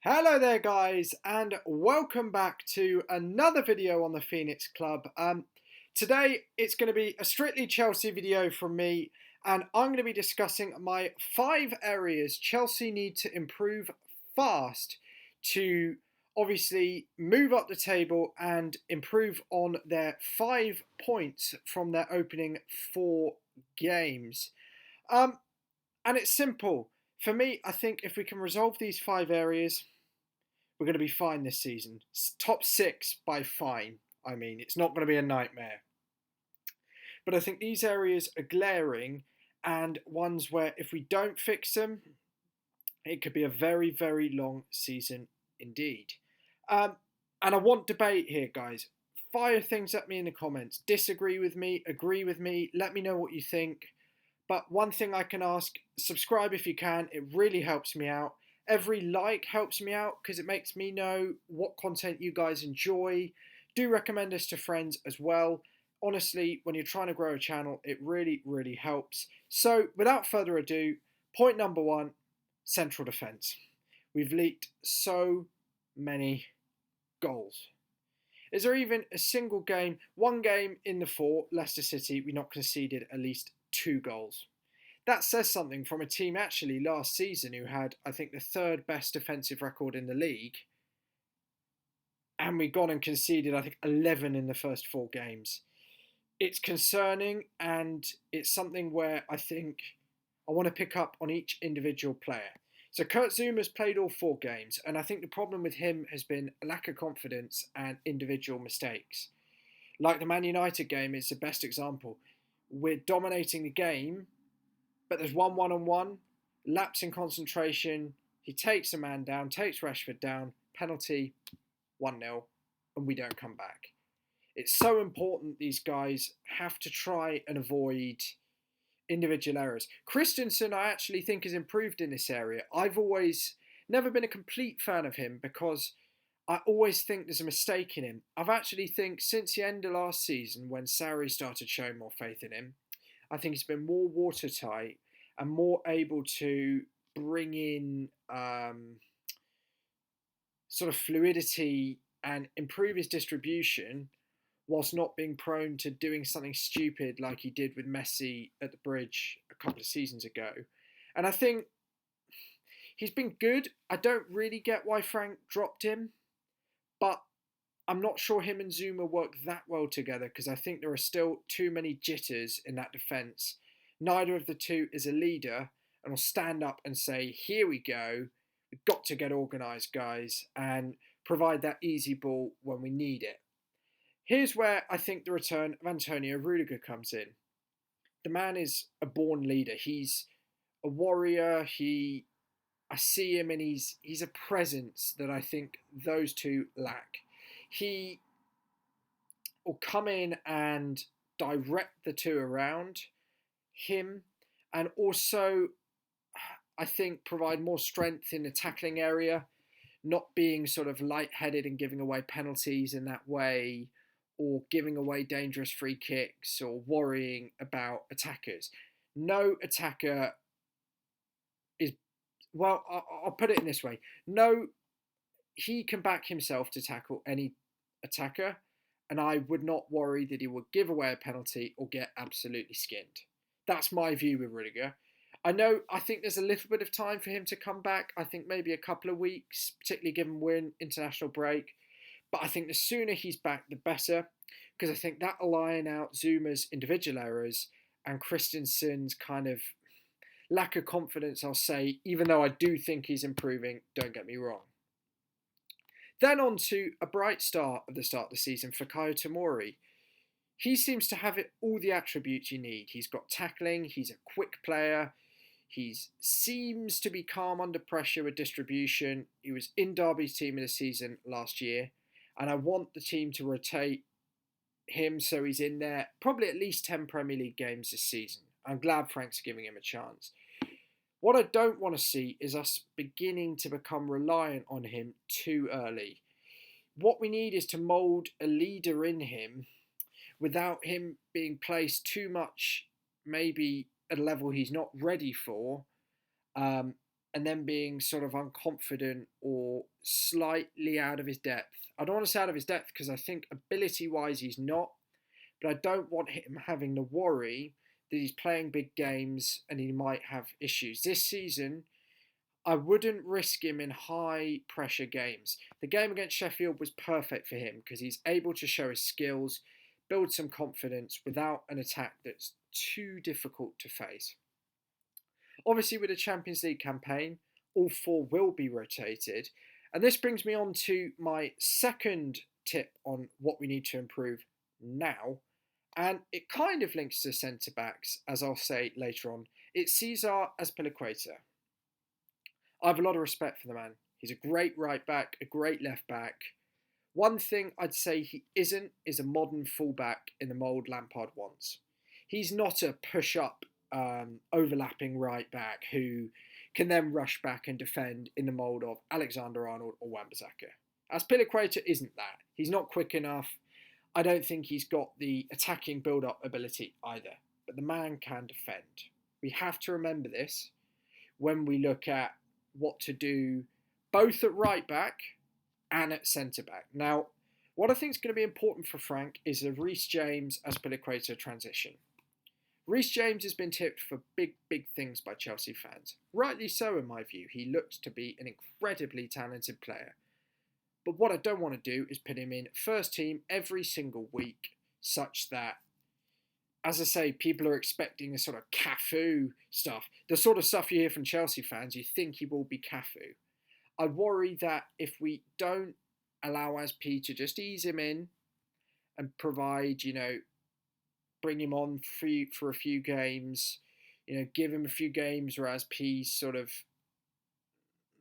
Hello there guys, and welcome back to another video on the Phoenix Club. Today it's going to be a strictly Chelsea video from me, and I'm going to be discussing my 5 areas Chelsea need to improve fast to obviously move up the table and improve on their 5 points from their opening 4 games. Um, and it's simple. For me, I think if we can resolve these 5 areas, we're going to be fine this season. Top 6 by fine. I mean, it's not going to be a nightmare. But I think these areas are glaring and ones where if we don't fix them, it could be a very, very long season indeed. Um, and I want debate here, guys. Fire things at me in the comments. Disagree with me, agree with me, let me know what you think. But one thing I can ask, subscribe if you can, it really helps me out. Every like helps me out because it makes me know what content you guys enjoy. Do recommend us to friends as well. Honestly, when you're trying to grow a channel, it really, really helps. So without further ado, point number 1, central defence. We've leaked so many goals. Is there even a single game, one game in the 4, Leicester City, we not conceded at least 2 goals? That says something from a team actually last season who had, I think, the 3rd best defensive record in the league. And we gone and conceded, I think, 11 in the first 4 games. It's concerning, and it's something where I think I want to pick up on each individual player. So Kurt Zouma's played all 4 games, and I think the problem with him has been a lack of confidence and individual mistakes. Like the Man United game is the best example. We're dominating the game, but there's one one-on-one, lapse in concentration, he takes a man down, takes Rashford down, penalty, 1-0, and we don't come back. It's so important these guys have to try and avoid individual errors. Christensen, I actually think, has improved in this area. I've always never been a complete fan of him because I always think there's a mistake in him. I've actually think since the end of last season when Sarri started showing more faith in him, I think he's been more watertight and more able to bring in sort of fluidity and improve his distribution whilst not being prone to doing something stupid like he did with Messi at the Bridge a couple of seasons ago. And I think he's been good. I don't really get why Frank dropped him, but I'm not sure him and Zouma work that well together because I think there are still too many jitters in that defence. Neither of the two is a leader and will stand up and say, here we go, we've got to get organised, guys, and provide that easy ball when we need it. Here's where I think the return of Antonio Rudiger comes in. The man is a born leader. He's a warrior. I see him and he's a presence that I think those two lack. He will come in and direct the two around him, and also I think provide more strength in the tackling area, not being sort of light-headed and giving away penalties in that way, or giving away dangerous free kicks, or worrying about attackers. No attacker is, well, I'll put it in this way. No, he can back himself to tackle any attacker, and I would not worry that he would give away a penalty or get absolutely skinned. That's my view with Rudiger. I think there's a little bit of time for him to come back. I think maybe a couple of weeks, particularly given we're in international break. But I think the sooner he's back, the better, because I think that'll iron out Zouma's individual errors and Christensen's kind of lack of confidence, I'll say, even though I do think he's improving, don't get me wrong. Then on to a bright start of the start of the season for Kayo Tomori. He seems to have all the attributes you need. He's got tackling, he's a quick player, he seems to be calm under pressure with distribution. He was in Derby's team of the season last year, and I want the team to rotate him so he's in there probably at least 10 Premier League games this season. I'm glad Frank's giving him a chance. What I don't want to see is us beginning to become reliant on him too early. What we need is to mould a leader in him without him being placed too much, maybe at a level he's not ready for, and then being sort of unconfident or slightly out of his depth. I don't want to say out of his depth because I think ability-wise he's not, but I don't want him having the worry that he's playing big games and he might have issues. This season, I wouldn't risk him in high pressure games. The game against Sheffield was perfect for him because he's able to show his skills, build some confidence without an attack that's too difficult to face. Obviously, with a Champions League campaign, all four will be rotated. And this brings me on to my second tip on what we need to improve now. And it kind of links to centre backs, as I'll say later on. It's Cesar Azpilicueta. I have a lot of respect for the man. He's a great right back, a great left back. One thing I'd say he isn't is a modern fullback in the mould Lampard wants. He's not a push-up, overlapping right back who can then rush back and defend in the mould of Alexander-Arnold or Wan-Bissaka. Azpilicueta isn't that. He's not quick enough. I don't think he's got the attacking build-up ability either. But the man can defend. We have to remember this when we look at what to do both at right back and at centre back. Now, what I think is going to be important for Frank is a Reece James Azpilicueta transition. Reece James has been tipped for big things by Chelsea fans. Rightly so, in my view. He looks to be an incredibly talented player. But what I don't want to do is put him in first team every single week, such that, as I say, people are expecting a sort of Cafu stuff. The sort of stuff you hear from Chelsea fans, you think he will be Cafu. I worry that if we don't allow Azpi to just ease him in and provide, bring him on free for a few games, give him a few games where Azpi's sort of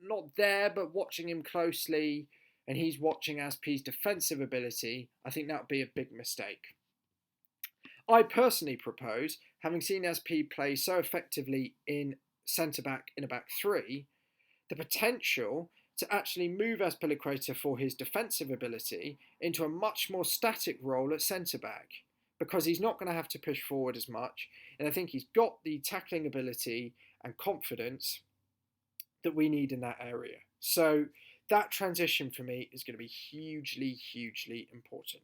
not there, but watching him closely, and he's watching Azpi's defensive ability, I think that would be a big mistake. I personally propose, having seen Azpi play so effectively in centre-back in a back three, the potential to actually move Azpilicueta for his defensive ability into a much more static role at centre-back, because he's not going to have to push forward as much, and I think he's got the tackling ability and confidence that we need in that area. So that transition for me is going to be hugely important.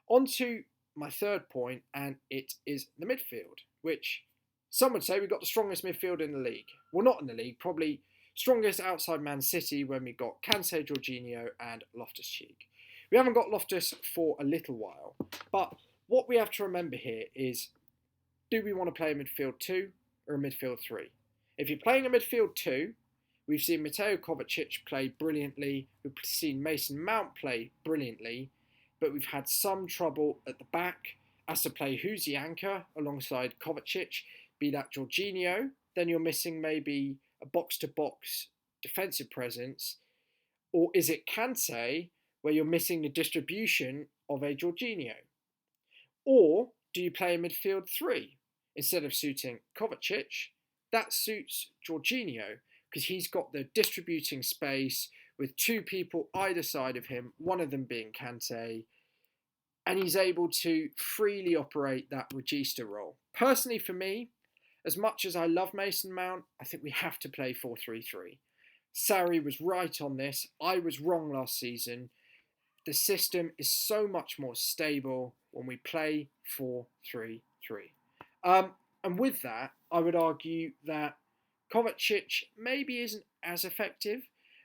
On to my third point, and it is the midfield, which some would say we've got the strongest midfield in the league. Well, not in the league, probably strongest outside Man City when we got Kante, Jorginho and Loftus-Cheek. We haven't got Loftus for a little while, but what we have to remember here is, do we want to play a midfield 2 or a midfield 3? If you're playing a midfield 2, we've seen Mateo Kovacic play brilliantly, we've seen Mason Mount play brilliantly, but we've had some trouble at the back as to play who's the anchor alongside Kovacic, be that Jorginho, then you're missing maybe a box-to-box defensive presence, or is it Kante where you're missing the distribution of a Jorginho? Or do you play a midfield 3 instead of suiting Kovacic? That suits Jorginho because he's got the distributing space with two people either side of him, one of them being Kante, and he's able to freely operate that regista role. Personally, for me, as much as I love Mason Mount, I think we have to play 4-3-3. Sarri was right on this. I was wrong last season. The system is so much more stable when we play 4-3-3. And with that, I would argue that Kovacic maybe isn't as effective,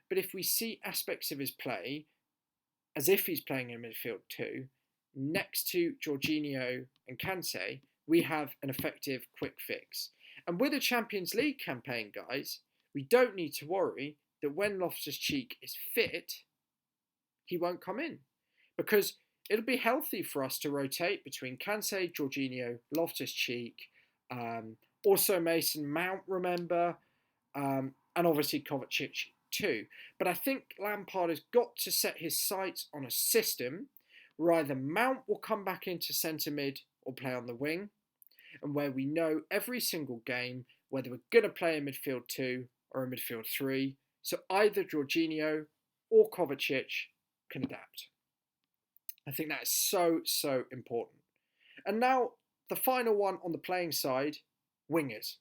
but if we see aspects of his play as if he's playing in midfield 2, next to Jorginho and Kante, we have an effective quick fix. And with a Champions League campaign, guys, we don't need to worry that when Loftus-Cheek is fit, he won't come in. Because it'll be healthy for us to rotate between Kante, Jorginho, Loftus-Cheek, also Mason Mount, remember, and obviously Kovacic too. But I think Lampard has got to set his sights on a system where either Mount will come back into centre mid or play on the wing, and where we know every single game whether we're going to play a midfield 2 or a midfield 3, so either Jorginho or Kovacic can adapt. I think that is so important. And now the final one on the playing side, wingers.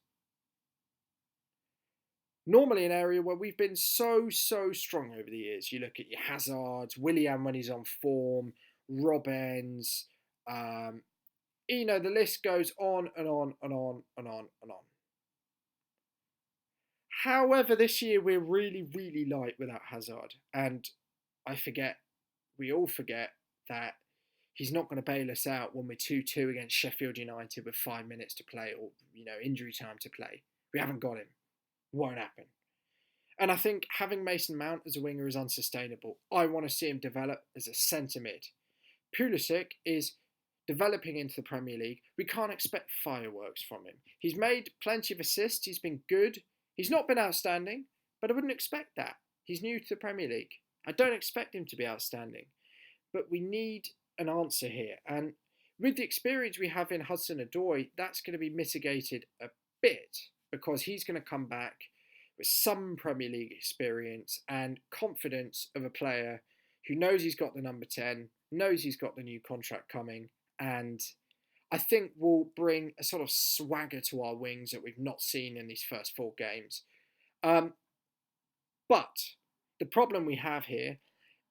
Normally an area where we've been so strong over the years. You look at your Hazards, Willian when he's on form, Robbins, the list goes on and on and on and on and on. However, this year we're really light without Hazard, and we all forget that he's not going to bail us out when we're 2-2 against Sheffield United with 5 minutes to play, or injury time to play. We haven't got him. Won't happen. And I think having Mason Mount as a winger is unsustainable. I want to see him develop as a centre mid. Pulisic is developing into the Premier League. We can't expect fireworks from him. He's made plenty of assists. He's been good. He's not been outstanding, but I wouldn't expect that. He's new to the Premier League. I don't expect him to be outstanding. But we need an answer here. And with the experience we have in Hudson-Odoi, that's going to be mitigated a bit because he's going to come back with some Premier League experience and confidence of a player who knows he's got the number 10, knows he's got the new contract coming, and I think will bring a sort of swagger to our wings that we've not seen in these first 4 games. But the problem we have here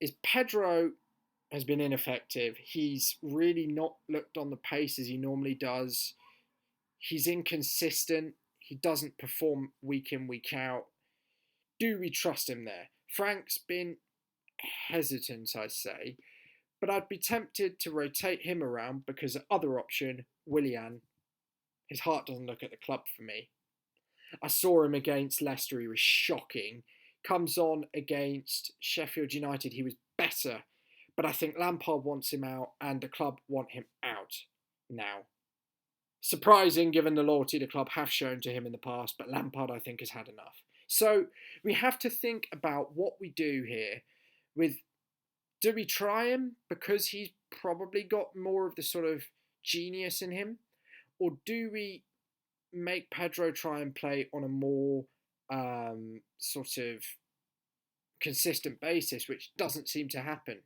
is Pedro has been ineffective. He's really not looked on the pace as he normally does. He's inconsistent. He doesn't perform week in, week out. Do we trust him there? Frank's been hesitant, I'd say. But I'd be tempted to rotate him around because the other option, Willian, his heart doesn't look at the club for me. I saw him against Leicester. He was shocking. Comes on against Sheffield United. He was better. But I think Lampard wants him out and the club want him out now. Surprising given the loyalty the club have shown to him in the past, but Lampard, I think, has had enough. So we have to think about what we do here with, do we try him because he's probably got more of the sort of genius in him? Or do we make Pedro try and play on a more sort of consistent basis, which doesn't seem to happen?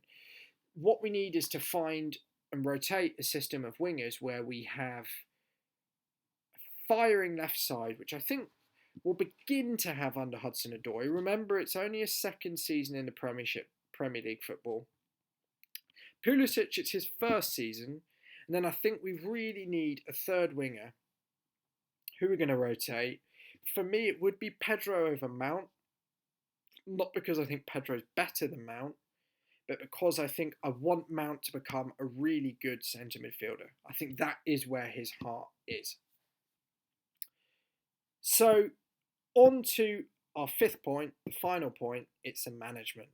What we need is to find and rotate a system of wingers where we have firing left side, which I think we'll begin to have under Hudson-Odoi. Remember, it's only his second season in the Premier League football. Pulisic, it's his first season. And then I think we really need a third winger. Who we're going to rotate? For me, it would be Pedro over Mount. Not because I think Pedro's better than Mount, but because I think I want Mount to become a really good centre midfielder. I think that is where his heart is. So, on to our 5th point, the final point, it's a management.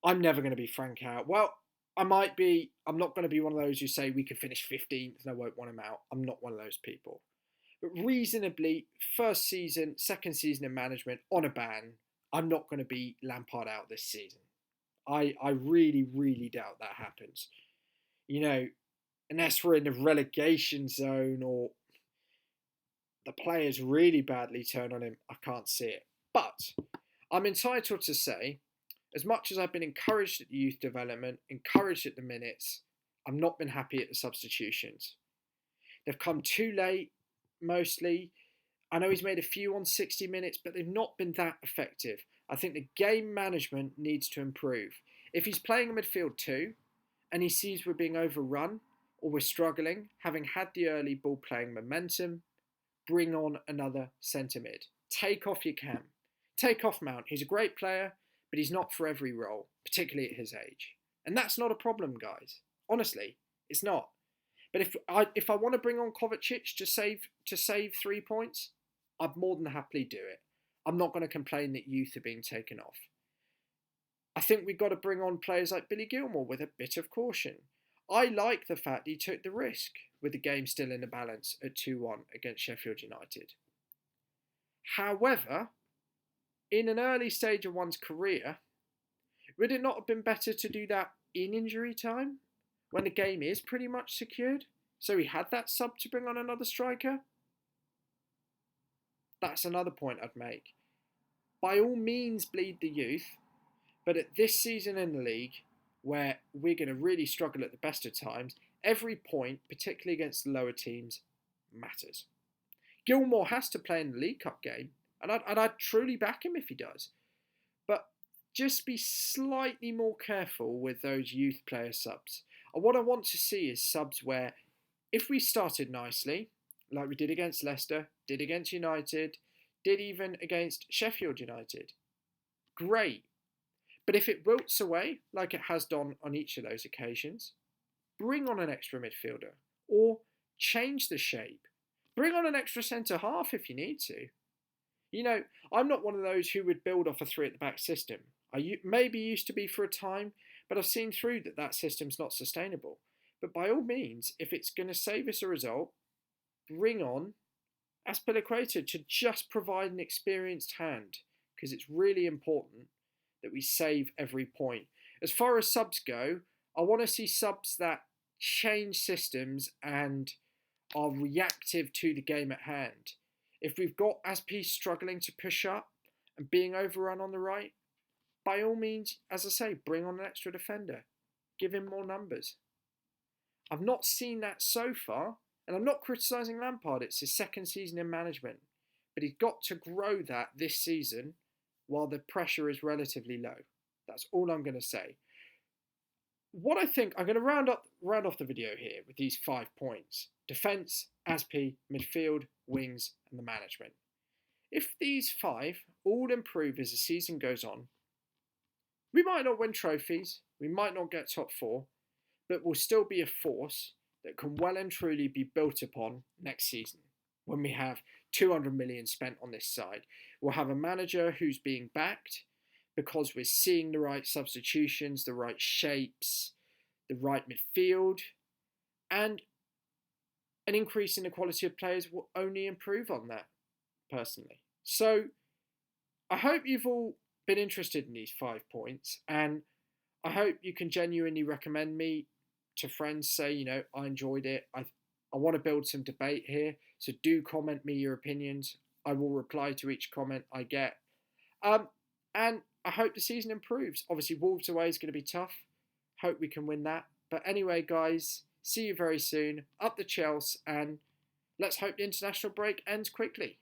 I'm never going to be Frank out. Well, I might be. I'm not going to be one of those who say we could finish 15th and I won't want him out. I'm not one of those people. But reasonably, first season, second season in management on a ban, I'm not going to be Lampard out this season. I really doubt that happens. Unless we're in the relegation zone or the players really badly turn on him, I can't see it. But I'm entitled to say, as much as I've been encouraged at the youth development, encouraged at the minutes, I've not been happy at the substitutions. They've come too late, mostly. I know he's made a few on 60 minutes, but they've not been that effective. I think the game management needs to improve. If he's playing a midfield 2 and he sees we're being overrun or we're struggling, having had the early ball playing momentum, bring on another centre mid. Take off your Cam. Take off Mount. He's a great player, but he's not for every role, particularly at his age. And that's not a problem, guys. Honestly, it's not. But if I want to bring on Kovacic to save 3 points, I'd more than happily do it. I'm not going to complain that youth are being taken off. I think we've got to bring on players like Billy Gilmour with a bit of caution. I like the fact he took the risk with the game still in the balance at 2-1 against Sheffield United. However, in an early stage of one's career, would it not have been better to do that in injury time, when the game is pretty much secured? So he had that sub to bring on another striker? That's another point I'd make. By all means, bleed the youth, but at this season in the league, where we're going to really struggle at the best of times, every point, particularly against the lower teams, matters. Gilmour has to play in the League Cup game. And I'd truly back him if he does. But just be slightly more careful with those youth player subs. And what I want to see is subs where, if we started nicely, like we did against Leicester, did against United, did even against Sheffield United, great. But if it wilts away, like it has done on each of those occasions, bring on an extra midfielder or change the shape. Bring on an extra centre half if you need to. You know, I'm not one of those who would build off a three at the back system. I maybe used to be for a time, but I've seen through that system's not sustainable. But by all means, if it's going to save us a result, bring on Azpilicueta to just provide an experienced hand, because it's really important that we save every point. As far as subs go, I want to see subs that change systems and are reactive to the game at hand. If we've got Azpi struggling to push up and being overrun on the right, by all means, as I say, bring on an extra defender. Give him more numbers. I've not seen that so far, and I'm not criticising Lampard. It's his second season in management. But he's got to grow that this season while the pressure is relatively low. That's all I'm going to say. What I think, I'm going to round off the video here with these 5 points. Defence, Azpi, midfield, wings, and the management. If these 5 all improve as the season goes on, we might not win trophies, we might not get top 4, but we'll still be a force that can well and truly be built upon next season when we have 200 million spent on this side. We'll have a manager who's being backed because we're seeing the right substitutions, the right shapes, the right midfield, and an increase in the quality of players will only improve on that, personally. So I hope you've all been interested in these 5 points, and I hope you can genuinely recommend me to friends. Say, you know, I enjoyed it. I want to build some debate here, so do comment me your opinions. I will reply to each comment I get. And I hope the season improves. Obviously, Wolves away is going to be tough. Hope we can win that. But anyway, guys, see you very soon. Up the Chelsea, and let's hope the international break ends quickly.